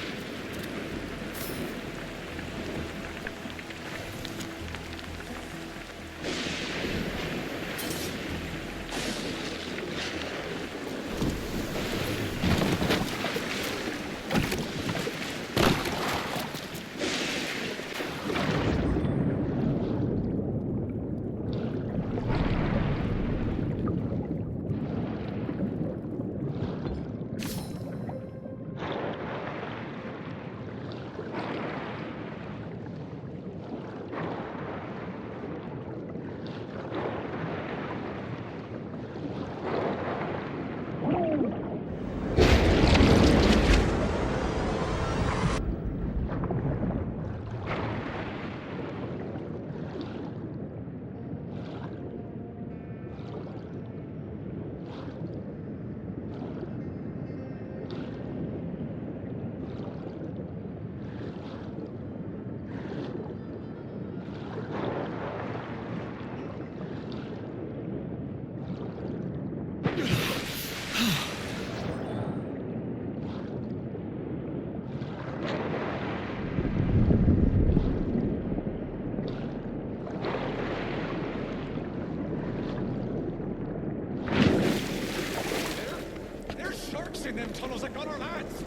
In them tunnels at Gunner Lands.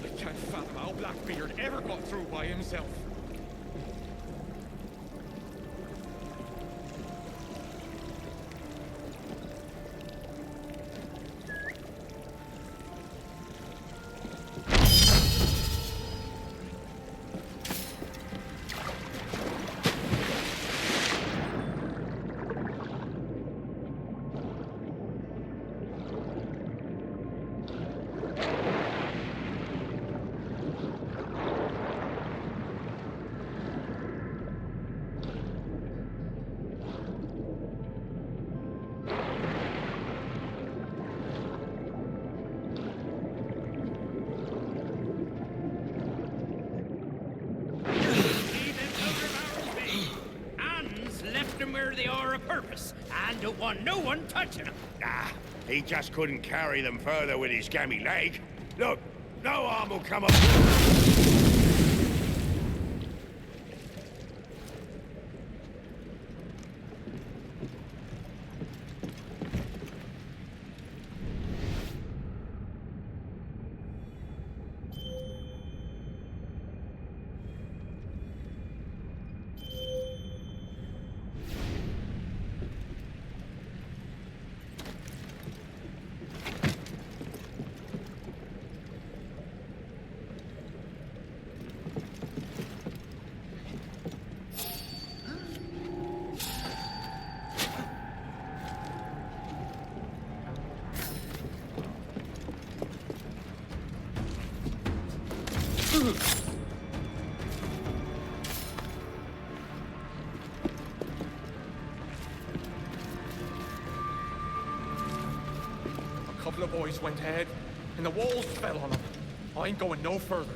I can't fathom how Blackbeard ever got through by himself. man don't want no one touching him. Nah, he just couldn't carry them further with his gammy leg. Look, no harm will come of... A couple of boys went ahead, and the walls fell on them. I ain't going no further.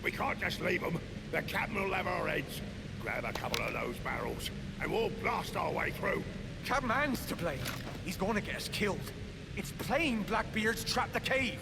We can't just leave them. The captain will have our heads. Grab a couple of those barrels, and we'll blast our way through. Captain Man's to blame. He's going to get us killed. It's plain Blackbeard's trapped the cave.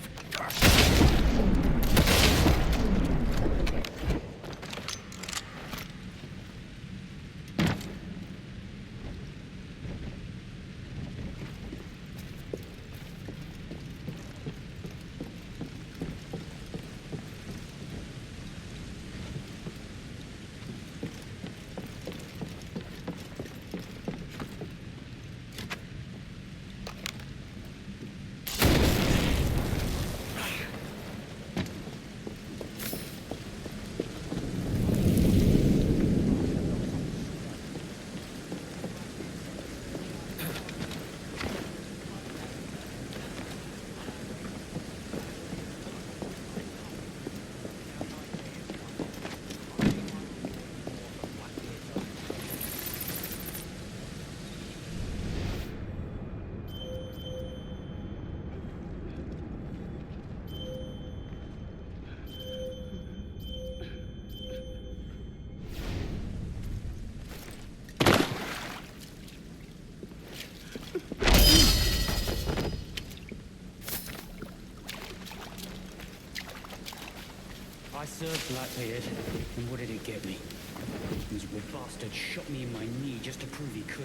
I served Blackbeard, and what did it get me? The miserable bastard shot me in my knee just to prove he could.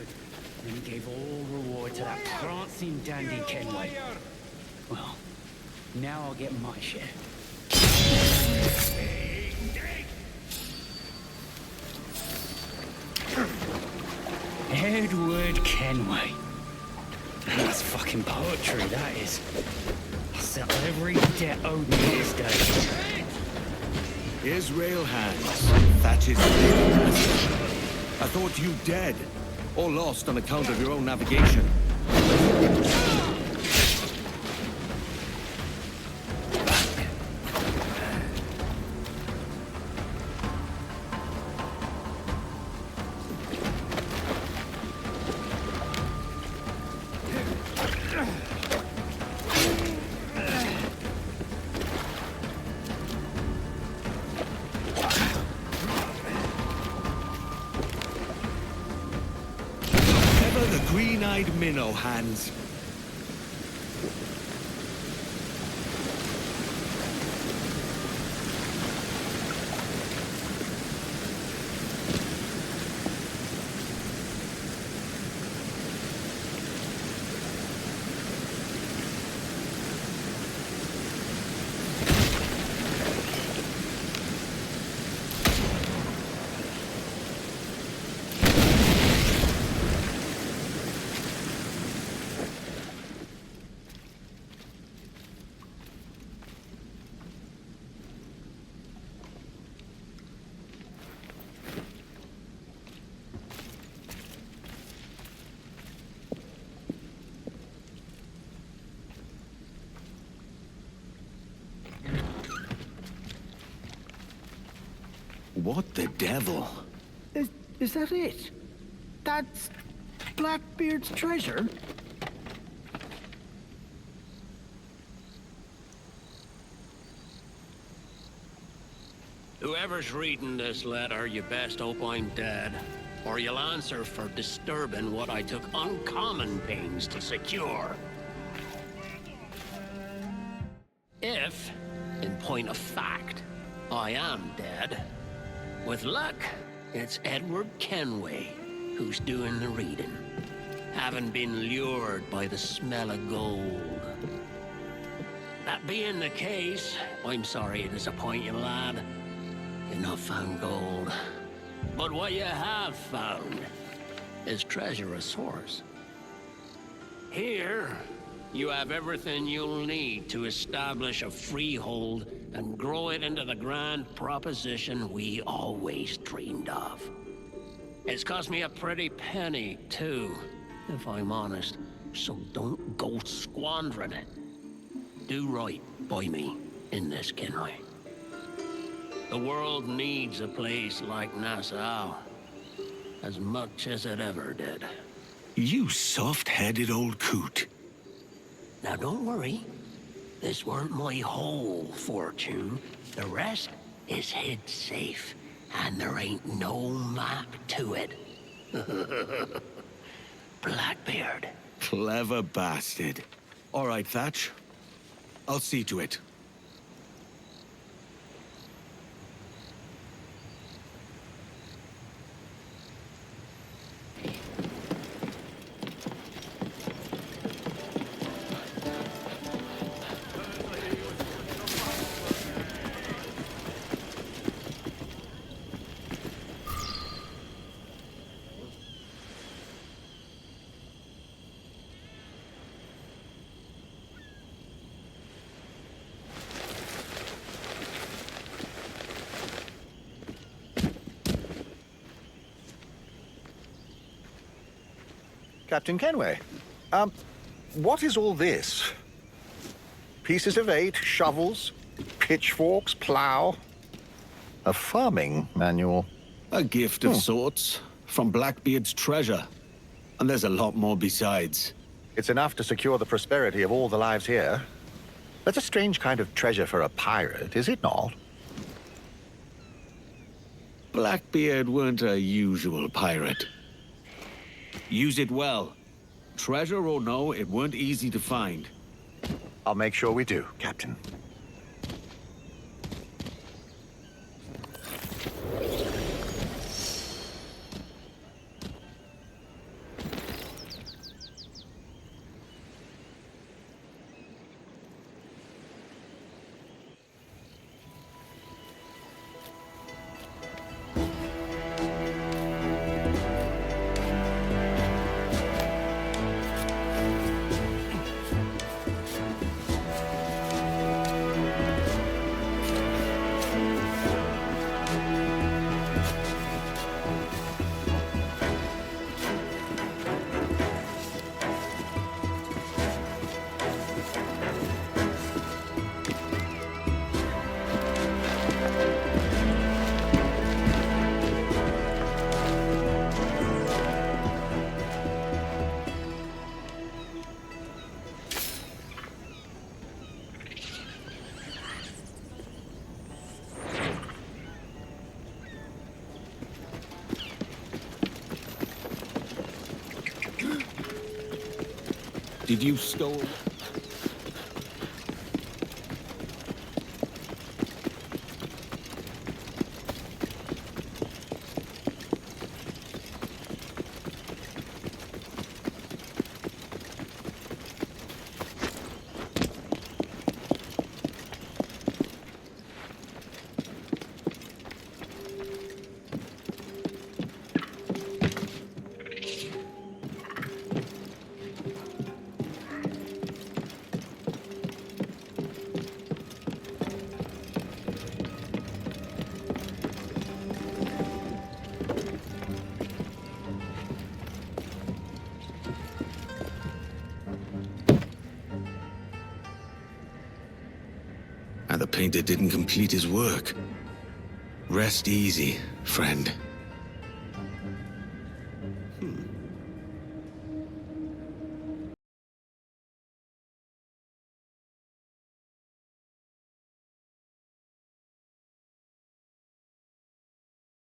And then he gave all reward to that prancing dandy Kenway. Well, now I'll get my share. Edward Kenway. That's fucking poetry, that is. I'll settle every debt owed me this day. Israel hands. Thatch's I thought you dead, or lost on account of your own navigation. Green-eyed minnow hands. What the devil? Is that it? That's Blackbeard's treasure? Whoever's reading this letter, you best hope I'm dead. or you'll answer for disturbing what I took uncommon pains to secure. If, in point of fact, I am dead, with luck, it's Edward Kenway who's doing the reading, having been lured by the smell of gold. That being the case, I'm sorry to disappoint you, lad. You've not found gold. But what you have found is treasure of source. Here, you have everything you'll need to establish a freehold and grow it into the grand proposition we always dreamed of. It's cost me a pretty penny, too, if I'm honest, so don't go squandering it. Do right by me in this, Kenway. The world needs a place like Nassau as much as it ever did. You soft-headed old coot. Now don't worry. This weren't my whole fortune. The rest is hid safe, and there ain't no map to it. Blackbeard. Clever bastard. All right, Thatch. I'll see to it. Captain Kenway, what is all this? Pieces of 8, shovels, pitchforks, plow. A farming manual. A gift of sorts, from Blackbeard's treasure. And there's a lot more besides. It's enough to secure the prosperity of all the lives here. That's a strange kind of treasure for a pirate, is it not? Blackbeard weren't a usual pirate. Use it well. Treasure or no, it weren't easy to find. I'll make sure we do, Captain. Did you stow... And the painter didn't complete his work. Rest easy, friend.